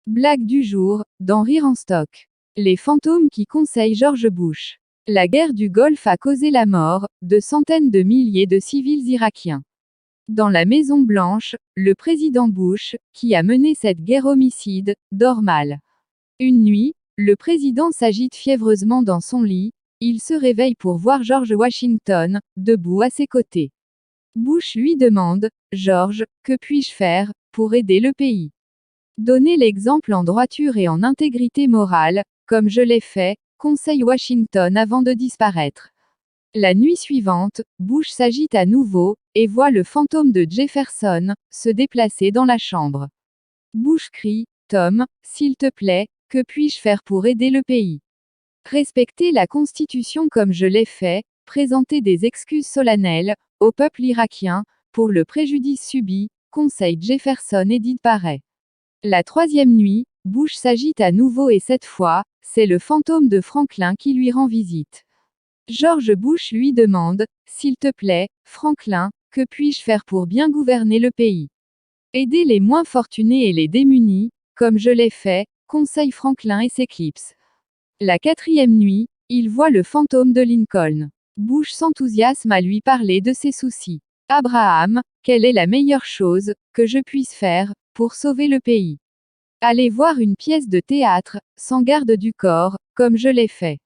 Blague du jour, dans Rire en stock. Les fantômes qui conseillent George Bush. La guerre du Golfe a causé la mort de centaines de milliers de civils irakiens. Dans la Maison Blanche, le président Bush, qui a mené cette guerre homicide, dort mal. Une nuit, le président s'agite fiévreusement dans son lit, il se réveille pour voir George Washington, debout à ses côtés. Bush lui demande, « George, que puis-je faire, pour aider le pays ? Donner l'exemple en droiture et en intégrité morale, comme je l'ai fait, conseille Washington avant de disparaître. » La nuit suivante, Bush s'agite à nouveau, et voit le fantôme de Jefferson se déplacer dans la chambre. Bush crie, « Tom, s'il te plaît, que puis-je faire pour aider le pays ? Respecter la Constitution comme je l'ai fait, présenter des excuses solennelles au peuple irakien pour le préjudice subi, conseille Jefferson et disparaît. La troisième nuit, Bush s'agite à nouveau et cette fois, c'est le fantôme de Franklin qui lui rend visite. George Bush lui demande, « S'il te plaît, Franklin, que puis-je faire pour bien gouverner le pays ? Aider les moins fortunés et les démunis, comme je l'ai fait, conseille Franklin et s'éclipse. » La quatrième nuit, il voit le fantôme de Lincoln. Bush s'enthousiasme à lui parler de ses soucis. « Abraham, quelle est la meilleure chose que je puisse faire pour sauver le pays ? Aller voir une pièce de théâtre, sans garde du corps, comme je l'ai fait.